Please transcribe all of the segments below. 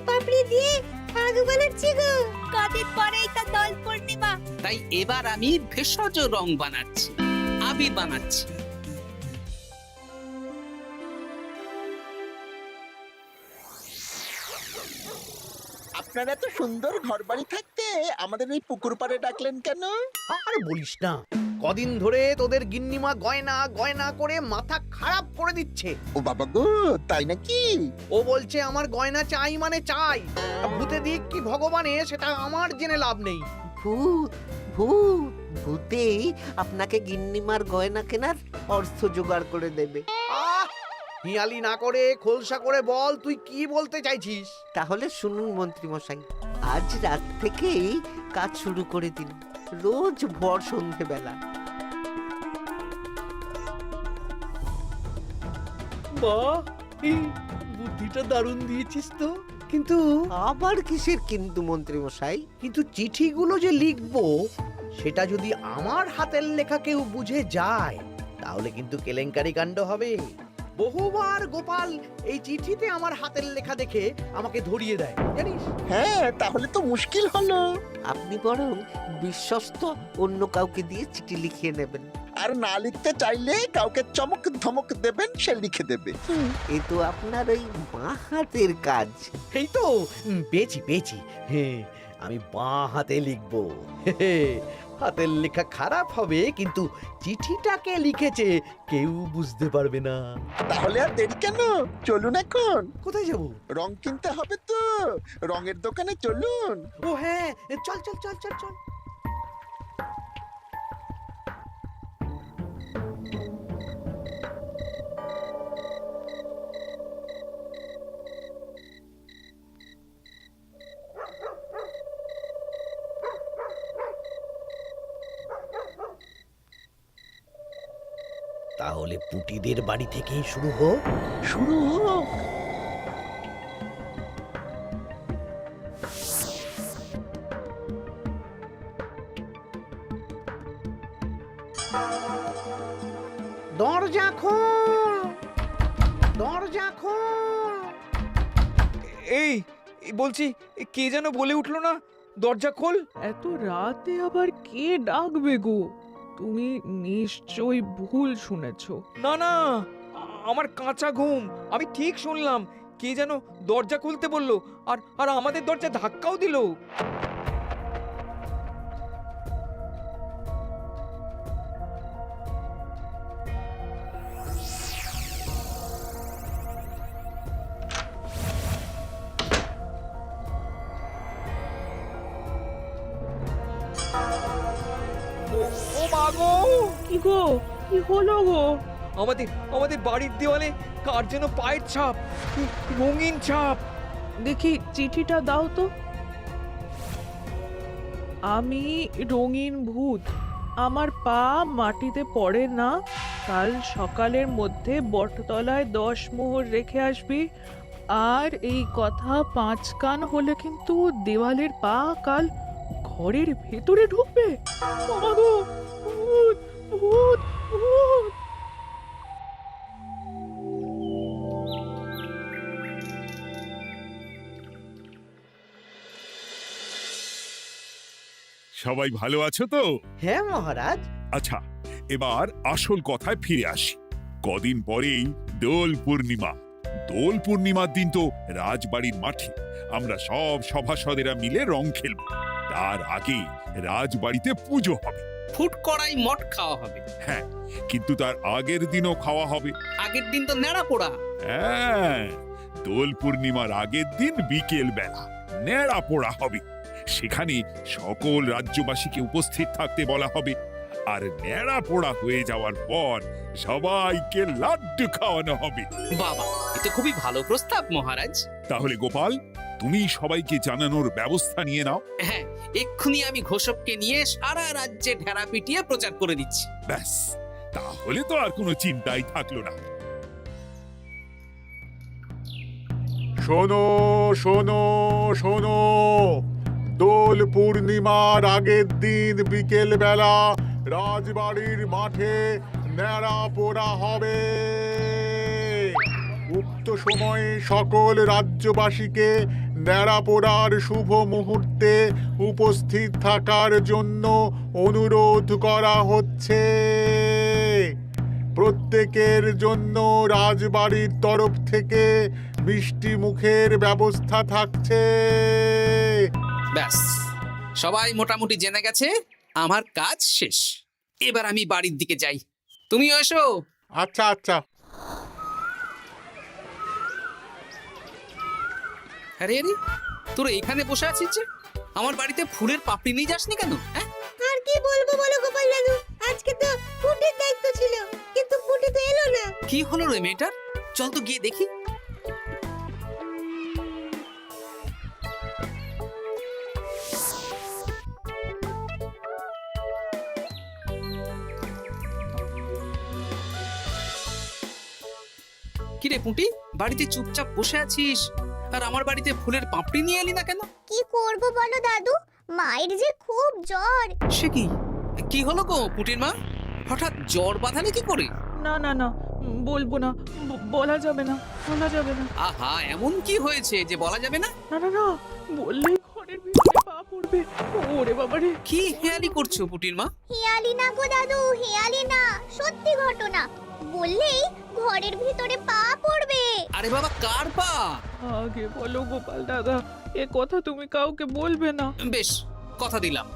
পাপড়ি দিয়ে আগ বানাচ্ছি গো। কদিন পরেই তো দোল পূর্ণিমা, তাই এবার আমি ভেষজ রং বানাচ্ছি, আবির বানাচ্ছি। আপনারা এত সুন্দর ঘরবাড়ি থাকতে আমাদের এই পুকুর পাড়ে ডাকলেন কেন? আর বলিস না, কদিন ধরে তোদের গিন্নিমা গয়না গয়না করে মাথা খারাপ করে দিচ্ছে। ও বাবা গো, তাই নাকি? ও বলছে আমার গয়না চাই মানে চাই। ভূতে দিক কি ভগবানে সেটা আমার জেনে লাভ নেই। ভূত ভূত ভূতেই আপনাকে গিন্নিমার গয়না কেনার অর্থ জোগাড় করে দেবে। আহ, হিয়ালি না করে খোলসা করে বল তুই কি বলতে চাইছিস। তাহলে শুনুন মন্ত্রী মশাই, আজ রাত থেকেই কাজ শুরু করে দিন, রোজ ভোর সন্ধেবেলা। বাহ, এই বুদ্ধিটা দারুণ দিয়েছিস তো। কিন্তু আবার কিসের কিন্তু মন্ত্রী মশাই? কিন্তু চিঠিগুলো যে লিখবো সেটা যদি আমার হাতের লেখা কেউ বুঝে যায় তাহলে কিন্তু কেলেঙ্কারি কাণ্ড হবে। বহুবার গোপাল এই চিঠিতে আমার হাতের লেখা দেখে আমাকে ধরিয়ে দেয় জানিস। হ্যাঁ, তাহলে তো মুশকিল হলো। আপনি বরং বিশ্বস্ত অন্য কাউকে দিয়ে চিঠি লিখিয়ে নেবেন। আর না লিখতে চাইলে কাউকে চমক ধমক দেবেন, সে লিখে দেবে। এ তো আপনার ওই বাঁ হাতের কাজ। এই তো পেয়েছি পেয়েছি। হ্যাঁ, আমি বাঁ হাতে লিখবো। হাতের লেখা খারাপ হবে কিন্তু চিঠিটাকে লিখেছে কেউ বুঝতে পারবে না। তাহলে আর দেরি কেন, চলুন এখন। কোথায় যাব? রং কিনতে হবে তো, রঙের দোকানে চলুন। ও হ্যাঁ, চল চল চল চল চল। তাহলে পুটিদের বাড়ি থেকেই শুরু হোক। শুরু হোক। দরজা খোল, দরজা খোল। এই বলছি, কে যেন বলে উঠলো না, দরজা খোল। এত রাতে আবার কে ডাকবে গো? তুমি নিশ্চয়ই ভুল শুনেছো। না না, আমার কাঁচা ঘুম, আমি ঠিক শুনলাম। কে যেন দরজা খুলতে বললো, আর আর আমাদের দরজা ধাক্কাও দিল। ও মা গো! কি গো, কি হলো গো? আমাদের আমাদের বাড়ির দেওয়ালে কার যেন পায়ের ছাপ, রঙিন ছাপ। দেখি চিঠিটা দাও তো। আমি রঙিন ভূত, আমার পা মাটিতে পড়ে না। কাল সকালের মধ্যে বটতলায় 10 মোহর রেখে আসবি। আর এই কথা 5 কান হলে কিন্তু দেওয়ালের পা কাল ঘরের ভেতরে ঢুকবে। ও মা গো, ভূত ভূত ভূত! সবাই ভালো আছো তো? হ্যাঁ মহারাজ। আচ্ছা, এবার আসল কথায় ফিরে আসি। কদিন পরেই দোল পূর্ণিমা। দোল পূর্ণিমার দিন তো রাজবাড়ির মাঠে আমরা সব সভাসদেরা মিলে রং খেলব। তার আগে রাজবাড়িতে পুজো হবে। ফুট কড়াই মট খাওয়া হবে। হ্যাঁ, কিন্তু তার আগের দিনও খাওয়া হবে। আগের দিন তো নেড়া পোড়া। হ্যাঁ, দোল পূর্ণিমার আগের দিন বিকেল বেলা নেড়া পোড়া হবে। সেখানে সকল রাজ্যবাসীকে উপস্থিত থাকতে বলা হবে। আর নেড়া পোড়া হয়ে যাওয়ার পর সবাইকে লাড্ডু খাওয়ানো হবে। বাবা, এটা খুবই ভালো প্রস্তাব মহারাজ। তাহলে গোপাল, তুমি সবাইকে জানানোর ব্যবস্থা নিয়ে নাও। হ্যাঁ, এক্ষুনি আমি ঘোষককে নিয়ে সারা রাজ্যে ঢেরা পিটিয়ে প্রচার করে দিচ্ছি। ব্যাস, তাহলে তো আর কোনো চিন্তাই থাকলো না। শোনো শোনো শোনো, দোল পূর্ণিমার আগের দিন বিকেল বেলা রাজবাড়ির মাঠে ন্যাড়া পোড়া হবে। উক্ত সময়ে সকল রাজ্যবাসীকে ন্যাড়াপোড়ার শুভ মুহূর্তে উপস্থিত থাকার জন্য অনুরোধ করা হচ্ছে। প্রত্যেকের জন্য রাজবাড়ির তরফ থেকে মিষ্টি মুখের ব্যবস্থা থাকছে। ব্যাস, সবাই মোটামুটি জেনে গেছে আমার কাজ শেষ। এবার আমি বাড়ির দিকে যাই, তুমিও এসো। আচ্ছা আচ্ছা। আরে আরে, তোরা এখানে বসে আছিস যে? আমার বাড়িতে ফুলের পাপড়ি নিয়ে যাসনি কেন? হ্যাঁ, আর কি বলবো বলো গোপাল দাদু, আজকে তো পুটির দায়িত্ব ছিল, কিন্তু পুটি তো এলো না। কি হলো রে মেয়েটার? চল তো গিয়ে দেখি। কিরে পুঁটি, বাড়িতে চুপচাপ বসে আছিস আর আমার বাড়িতে ফুলের পাপড়ি নিয়ে এলি না কেন? কি করব বলো দাদু, মায়ের যে খুব জ্বর। সে কি, কি হলো গো পুঁটির মা? হঠাৎ জ্বর বাঁধালে কি করে? না না না, বলবো না, বলা যাবে না, বলা যাবে না। আহা, এমন কি হয়েছে যে বলা যাবে না? না না না, বললেই ঘরের ভিতরে পা পড়বে। ওরে বাবারে! কি হেয়ালি করছো পুঁটির মা? হেয়ালি না গো দাদু, হেয়ালি না, সত্যি ঘটনা। বললেই ঘরের ভিতরে পা পড়বে। আরে বাবা, কার পা? আগে বলো গোপাল দাদা, এ কথা তুমি কাউকে বলবে না। বেশ, কথা দিলাম।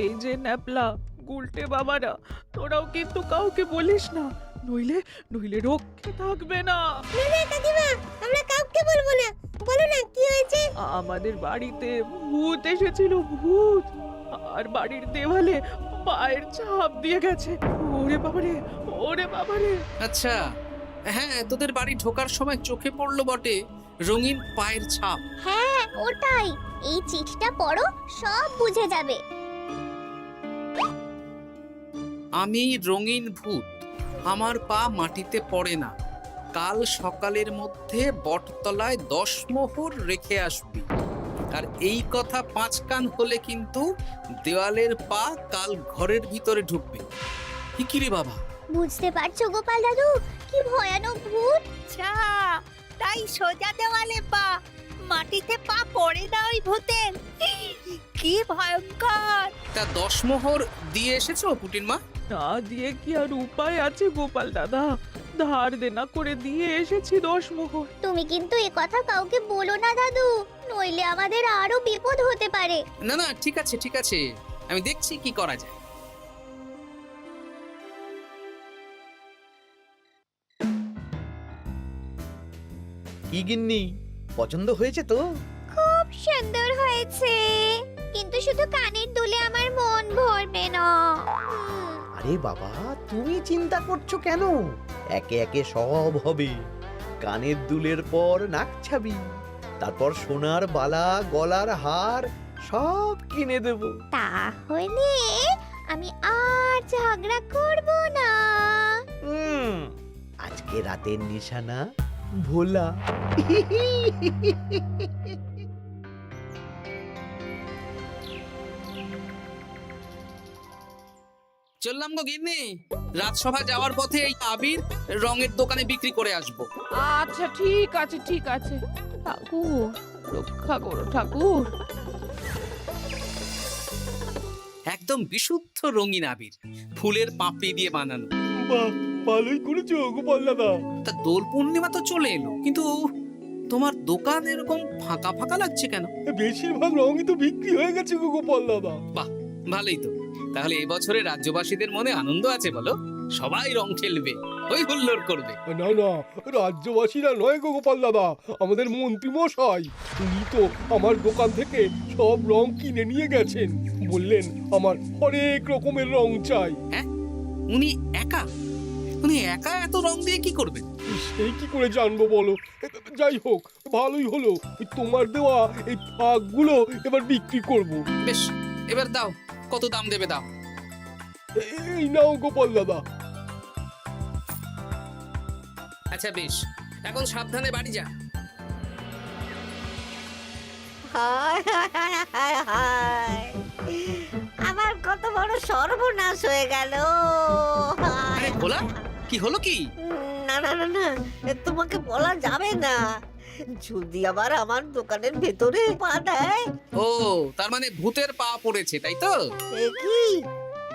এই যে ন্যাপলা গুলটে বাবারা, তোরাও কিন্তু কাউকে বলিস না, নইলে নইলে রক্ষে থাকবে না। না না কাকিমা, আমরা কাউকে বলবো না। বলো না কি হয়েছে? আমাদের বাড়িতে ভূত এসেছিল, ভূত, আর বাড়ির দেওয়ালে পায়ের ছাপ দিয়ে গেছে। ওরে বাবারে, ওরে বাবারে! আচ্ছা, হ্যাঁ, তোদের বাড়ি ঢোকার সময় চোখে পড়লো বটে রঙিন পায়ের ছাপ। হ্যাঁ ওটাই, এই চিঠিটা পড়ো, সব বুঝে যাবে। আমি রঙিন ভূত, আমার পা মাটিতে পড়ে না। কাল সকালের মধ্যে বটতলায় 10 মোহর রেখে আসবি। আর এই কথা 5 কান হলে কিন্তু দেওয়ালের পা কাল ঘরের ভিতরে ঢুকবে। কি রে বাবা? বুঝতে পারছো গোপাল দাদু, কি ভয়ানক ভূত। আচ্ছা, তাই সোজা দেওয়ালে পা, মাটিতে পা পড়ে না ওই ভূতের। কি ভয়ঙ্কর! তা 10 মোহর দিয়ে এসেছো পুটির মা? না দিয়ে কি আর উপায় আছে গোপাল দাদা? ধার দেনা করে দিয়ে এসেছি 10 মোহর। তুমি কিন্তু এ কথা কাউকে বলো না দাদু, নইলে আমাদের আরো বিপদ হতে পারে। না না, ঠিক আছে ঠিক আছে, আমি দেখছি কি করা যায়। কি গিন্নি, পছন্দ হয়েছে তো? খুব সুন্দর হয়েছে, কিন্তু শুধু কানের দুলে আমার মন ভরবে না। আরে বাবা, তুমি চিন্তা করছো কেন? একে একে সব হবে। কানের দুলের পর নাক ছাবি, তারপর সোনার বালা, গলার হার সব কিনে দেব। তাহলে আমি আর ঝগড়া করব না। আজকে রাতের নিশানা ভোলা। চললাম গো গিন্নি, রাজসভা যাওয়ার পথে এই আবির রঙের দোকানে বিক্রি করে আসবো। আচ্ছা ঠিক আছে, ঠিক আছে। ঠাকুর রক্ষা করো, ঠাকুর। একদম বিশুদ্ধ রঙিন আবির, ফুলের পাপড়ি দিয়ে বানানো। বাহ, ভালোই করেছো গোপাল দাদা। তা দোল পূর্ণিমা তো চলে এলো, কিন্তু তোমার দোকান এরকম ফাঁকা ফাঁকা লাগছে কেন? বেশিরভাগ রঙই তো বিক্রি হয়ে গেছে গো গোপাল দাদা। বাহ, ভালোই তো। তাহলে এবছরে রাজ্যবাসীদের মনে আনন্দ আছে বলো? সবাই রং খেলবে, ওই হুল্লোড় করবে। না না, রাজ্যবাসীরা নয় গো গোপাল দাদা, আমাদের মন্ত্রী মশাই, উনি তো আমার দোকান থেকে সব রং কিনে নিয়ে গেছেন। বললেন আমার অনেক রকমের রং চাই। হ্যাঁ, উনি একা? উনি একা এত রং দিয়ে কি করবেন? সেই কি করে জানবো বলো? যাই হোক, ভালোই হলো, তোমার দেওয়া এই ফাঁকগুলো এবার বিক্রি করব। বেশ, এবার দাও, কত দাম দেবে দাও। এই নাও গোপাল দাদা। আচ্ছা বেশ, এখন সাবধানে বাড়ি যা। হায় হায় হায় হায়, আমার কত বড় সর্বনাশ হয়ে গেল। আরে ভোলা, কি হলো কি? না না না না, তোমাকে বলা যাবে না। যদি আবার আমার দোকানের ভেতরে পা দেয়। ও, তার মানে ভূতের পা পড়েছে, তাই তো? এ কি,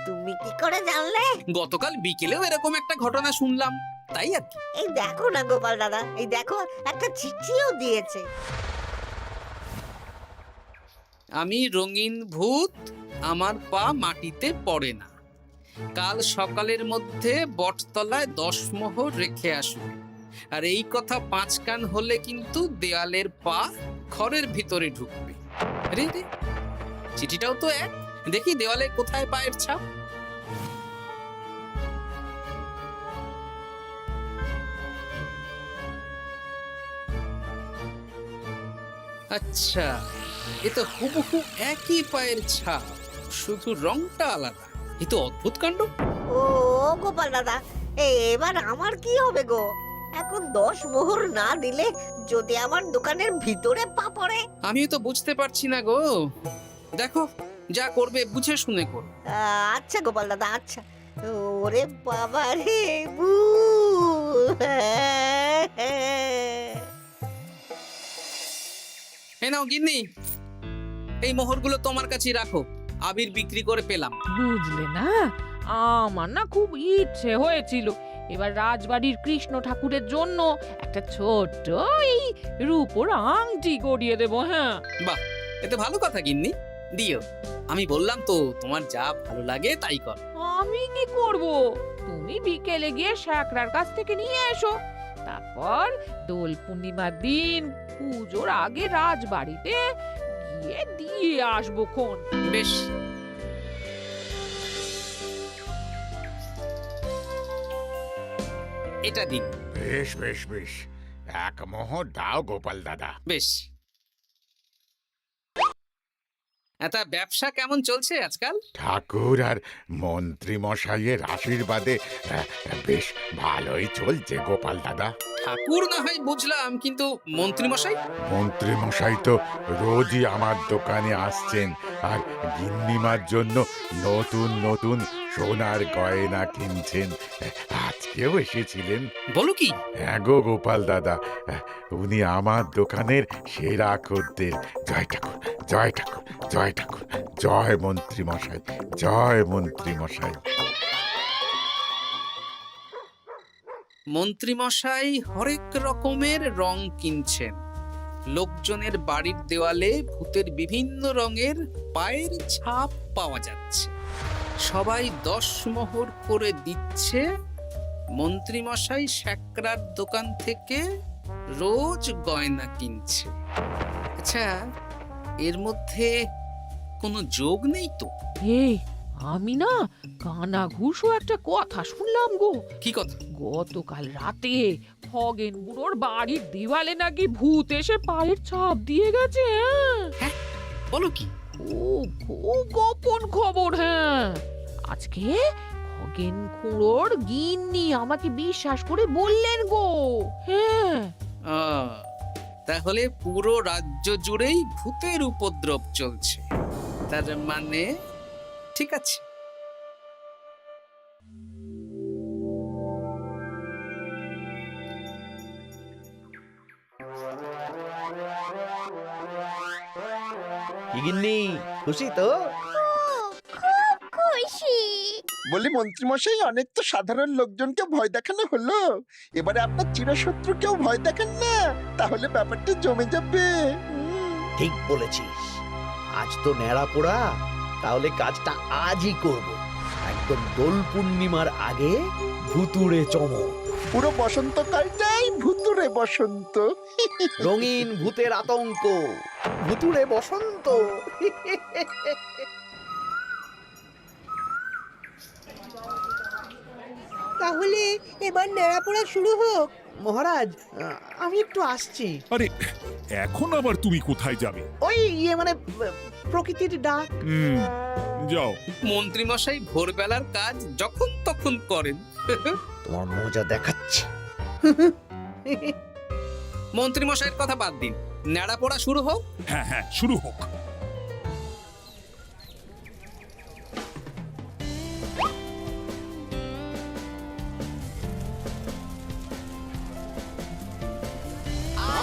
তুমি কি করে জানলে? গতকাল বিকেলেও এরকম একটা ঘটনা শুনলাম, তাই আর কি। এই দেখো না গোপাল দাদা, এই দেখো একটা চিঠিও দিয়েছে। আমি রঙিন ভূত, আমার পা মাটিতে পড়ে না। কাল সকালের মধ্যে বটতলায় 10 মোহর রেখে আসবে। আর এই কথা 5 কান হলে কিন্তু দেয়ালের পা ঘরের ভিতরে ঢুকবে। রে রে, চিঠিটাও তো এক। দেখি দেওয়ালে কোথায় পায়ের ছাপ। আচ্ছা, এ তো হুবহু একই পায়ের ছাপ, শুধু রংটা আলাদা। এ তো অদ্ভুত কাণ্ড। ও গোপাল দাদা, এবার আমার কি হবে গো? এখন 10 মোহর না দিলে যদি আমার দোকানের ভিতরে পা পড়ে? আমিও তো বুঝতে পারছি না গো। দেখো, যা করবে বুঝে শুনে করো। আচ্ছা গোপাল দাদা, আচ্ছা। ওরে বাবা রে, বু এই নাও গিন্নি, এই মোহরগুলো তোমার কাছেই রাখো। আবির বিক্রি করে পেলাম। বুঝলে না, আমার না খুব ইচ্ছে হয়েছিল এবার রাজবাড়ির কৃষ্ণ ঠাকুরের জন্য একটা ছোট্ট এই রূপোর আংটি গড়িয়ে দেবো। হ্যাঁ, বাহ, এ তো ভালো কথা গিন্নি, দিও। আমি বললাম তো, তোমার যা ভালো লাগে তাই কর। আমি কি করব? তুমি বিকেলে গিয়ে শ্যাকরার কাছ থেকে নিয়ে এসো, তারপর দোল পূর্ণিমার দিন পুজোর আগে রাজবাড়িতে গিয়ে দিয়ে আসবো খন। বেশ, এটা দিন। বেশ বেশ বেশ, 1 মোহর দাও গোপাল দাদা। বেশ। এটা ব্যবসা কেমন চলছে আজকাল? ঠাকুর আর মন্ত্রী মশাইয়ের আশীর্বাদে বেশ ভালোই চলছে গোপাল দাদা। ঠাকুর না হয় বুঝলাম, কিন্তু মন্ত্রী মশাই? মন্ত্রী মশাই তো রোজই আমার দোকানে আসছেন আর গিন্নিমার জন্য নতুন নতুন সোনার গয়না কিনছেন। আজকেও এসেছিলেন। বলো কি? হ্যাঁ গো গোপাল দাদা, উনি আমার দোকানের সেরা খদ্দের। জয় ঠাকুর, জয় ঠাকুর, জয় ঠাকুর, জয় মন্ত্রী মশাই, জয় মন্ত্রী মশাই। মন্ত্রী মশাই হরেক রকমের রং কিনছেন। লোকজনের বাড়ির দেওয়ালে ভূতের বিভিন্ন রঙের পায়ের ছাপ পাওয়া যাচ্ছে। সবাই 10 মোহর করে দিচ্ছে। মন্ত্রী মশাই শ্যাকরার দোকান থেকে রোজ গয়না কিনছে। আচ্ছা, এর মধ্যে কোনো যোগ নেই তো? এই, আমি না কানা ঘুষো একটা কথা শুনলাম গো। কি কথা? গতকাল রাতে খগেন বুড়োর বাড়ির দেওয়ালে নাকি ভূত এসে পায়ের ছাপ দিয়ে গেছে। হ্যাঁ, বলো কি? ও খুব গোপন খবর। হ্যাঁ, আজকে খগেন খুড়োর গিন্নি আমাকে বিশ্বাস করে বললেন গো। হ্যাঁ, তাহলে পুরো রাজ্য জুড়েই ভূতের উপদ্রব চলছে। তার মানে ঠিক আছে। গিন্নি, খুশি তো? খুব খুশি। বলি মন্ত্রী মশাই, অনেক তো সাধারণ লোকজনকে ভয় দেখানো হলো, এবারে আপনার চিরশত্রুকেও ভয় দেখান না, তাহলে ব্যাপারটা জমে যাবে। ঠিক বলেছিস। আজ তো ন্যাড়া পোড়া, তাহলে কাজটা আজই করব। একদম দোল পূর্ণিমার আগে ভুতুড়ে চমক। পুরো বসন্তকালটাই ভুতুরে বসন্ত। রঙিন ভূতের আতঙ্ক, ভুতুড়ে বসন্ত। তাহলে এবার নেড়াপোড়া শুরু হোক। মহারাজ, আমি একটু আসছি। আরে, এখন আবার তুমি কোথায় যাবে? ওই মানে প্রকৃতির ডাক। যাও। মন্ত্রী মশাই ভোরবেলার কাজ যখন তখন করেন। তোমার মজা দেখাচ্ছি। মন্ত্রী মশাইয়ের কথা বাদ দিন, নেড়া পড়া শুরু হোক। হ্যাঁ হ্যাঁ, শুরু হোক।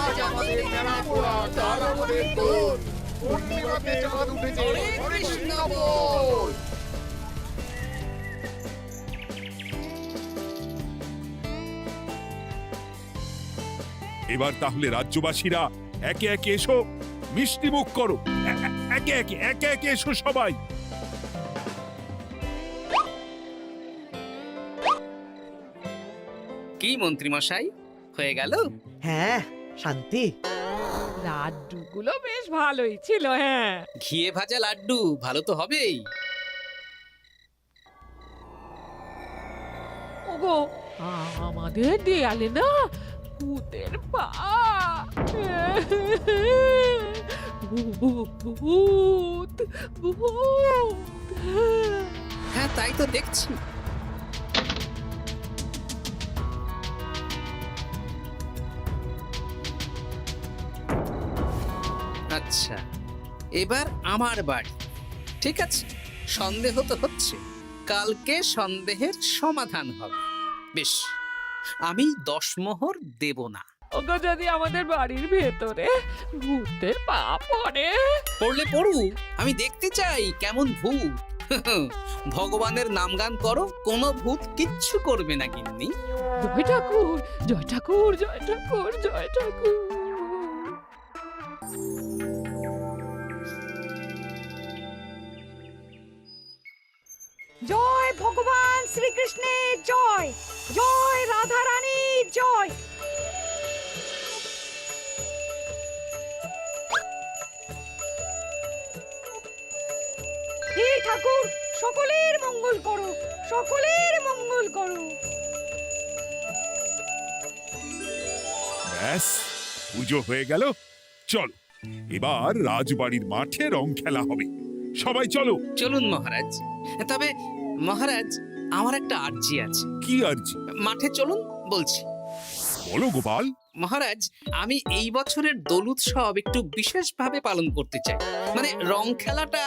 আজ আমাদের চাঁদ আমাদের দোল, পূর্ণিমাতে চাঁদ উঠেছে, হরে কৃষ্ণ বল। এবার তাহলে রাজ্যবাসীরা একে একে এসো, মিষ্টি মুখ করো। একে একে এসো সবাই। কি মন্ত্রীমশাই, হয়ে গেল? হ্যাঁ, শান্তি। লাড্ডুগুলো বেশ ভালোই ছিল, হ্যাঁ। ঘিয়ে ভাজা লাড্ডু ভালো তো হবেই। ওগো, আমাদের দেয়ালে না ভূতের পা। ভূত, ভূত। হ্যাঁ, তাই তো দেখছি। আচ্ছা, এবার আমার বাড়ি। ঠিক আছে, সন্দেহ তো হচ্ছে, কালকে সন্দেহের সমাধান হবে। বেশ, আমি 10 মোহর দেব না। ওগো, যদি আমাদের বাড়ির ভেতরে ভূতের পা পড়ে? পড়লে পড়ুক, আমি দেখতে চাই কেমন ভূত। ভগবানের নামগান করো, কোনো ভূত কিচ্ছু করবে না গিন্নি। জয় ঠাকুর, জয় ঠাকুর, জয় ঠাকুর, জয় ঠাকুর। জয় ভগবান শ্রীকৃষ্ণের জয়, জয় রাধা রানীর জয়। হে ঠাকুর, সকলের মঙ্গল করো, সকলের মঙ্গল করো। ব্যাস, পুজো হয়ে গেল। চলো, এবার রাজবাড়ির মাঠে রং খেলা হবে। সবাই চলো। চলুন মহারাজ। তবে মহারাজ, আমার একটা আর্জি আছে। কি আরজি? মাঠে চলুন বলছি। বলো গোপাল। মহারাজ, আমি এই বছরের দোল উৎসব একটু বিশেষভাবে পালন করতে চাই। মানে রং খেলাটা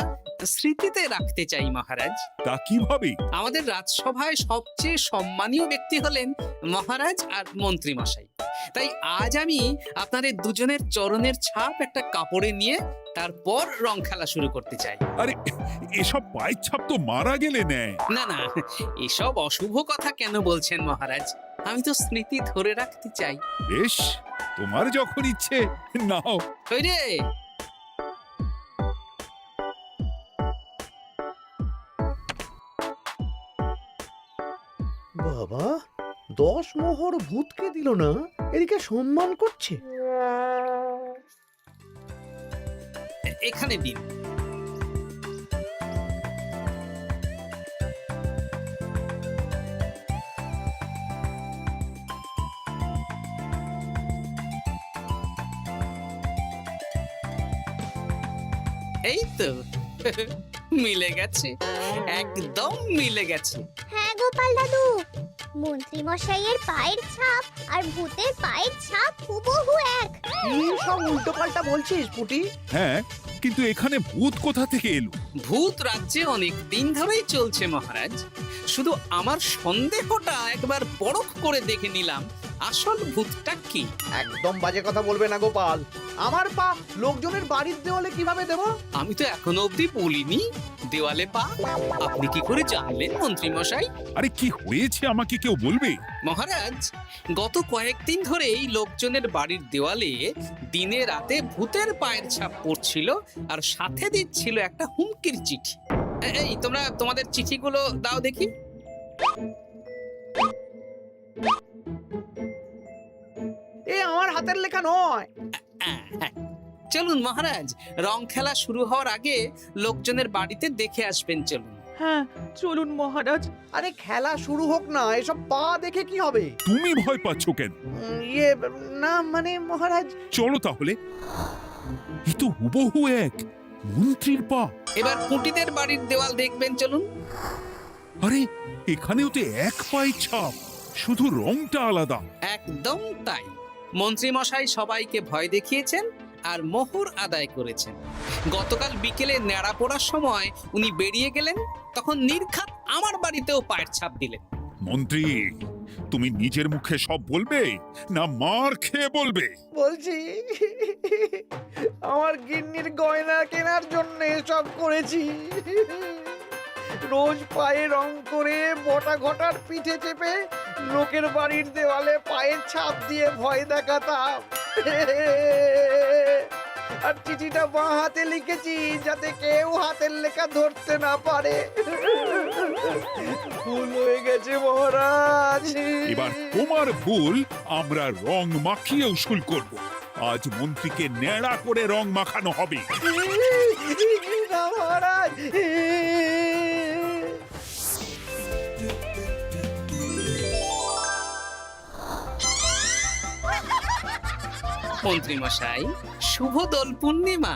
স্মৃতিতে রাখতে চাই মহারাজ। তা কিভাবে? আমাদের রাজসভায় সবচেয়ে সম্মানীয় ব্যক্তি হলেন মহারাজ আর মন্ত্রী মশাই। তাই আজ আমি আপনাদের দুজনের চরণের ছাপ একটা কাপড়ে নিয়ে তারপর রং খেলা শুরু করতে চাই। আরে, এসব পায়ের ছাপ তো মারা গেলে নেয়। না না, এসব অশুভ কথা কেন বলছেন মহারাজ? আমি তো স্মৃতি ধরে রাখতে চাই। বেশ, তোমার যখন ইচ্ছে নাও। ওই রে, বাবা, 10 মোহর ভূতকে দিল না, এদিকে সম্মান করছে। এখানে দিন। এই তো মিলে গেছে, একদম মিলে গেছে। হ্যাঁ গোপাল দাদু, মন্ত্রী মশাইয়ের পায়ের ছাপ আর ভূতের পায়ের ছাপ হুবহু এক। কি সব উল্টো পাল্টা বলছিস পুটি? হ্যাঁ, কিন্তু এখানে ভূত কোথা থেকে এলো? ভূত রাজ্যে অনেক দিন ধরেই চলছে মহারাজ। শুধু আমার সন্দেহটা একবার পরখ করে দেখে নিলাম, আসল ভূতটা কি। একদম বাজে কথা বলবে না গোপাল। আমার পা লোকজনের বাড়ির দেওয়ালে কিভাবে দেব? আমি তো এখনো অবধি বলিনি দেওয়ালে পা। আপনি কি করে জানলেন মন্ত্রী মশাই? আরে, কি হয়েছে আমাকে কেউ বলবে? মহারাজ, গত কয়েকদিন ধরেই লোকজনের বাড়ির দেওয়ালে দিনে রাতে ভূতের পায়ের ছাপ পড়ছিল, আর সাথে দিচ্ছিল একটা হুমকির চিঠি। এই, তোমরা তোমাদের চিঠিগুলো দাও দেখি। এ আমার হাতের লেখা নয়। চলুন মহারাজ, রং খেলা শুরু হওয়ার আগে লোকজনের বাড়িতে দেখে আসবেন। চলুন। হ্যাঁ, চলুন মহারাজ। আরে খেলা শুরু হোক না, এসব পা দেখে কি হবে? তুমি ভয় পাচ্ছ কেন? ইয়ে, না মানে মহারাজ। চলো তাহলে। এ তো হুবহু এক মন্ত্রীর পা। এবার পুঁটিদের বাড়ির দেওয়াল দেখবেন। চলুন। আরে, এখানেও তো এক পায়ের ছাপ, শুধু রংটা আলাদা। একদম তাই। মন্ত্রী মশাই সবাইকে ভয় দেখিয়েছেন আর মোহর আদায় করেছেন। গতকাল বিকেলে ন্যাড়া পড়ার সময় উনি বেরিয়ে গেলেন, তখন নির্ঘাত আমার বাড়িতেও পায়ের ছাপ দিলেন। মন্ত্রী, তুমি নিজের মুখে সব বলবে না মার খেয়ে বলবে? বলছি আমার গিন্নির গয়না কেনার জন্য সব করেছি। রোজ পায়ে রং করে বটা ঘটার পিঠে চেপে লোকের বাড়ির দেওয়ালে পায়ের ছাপ দিয়ে ভয় দেখাতাম। আর চিঠিটা বাঁ হাতে লিখেছি যাতে কেউ হাতের লেখা ধরতে না পারে। ভুল হয়ে গেছে মহারাজ। এবার তোমার ভুল আমরা রং মাখিয়ে উসুল করব। আজ মন্ত্রীকে ন্যাড়া করে রং মাখানো হবে। না মহারাজ। মন্ত্রী মশাই, শুভ দোল পূর্ণিমা।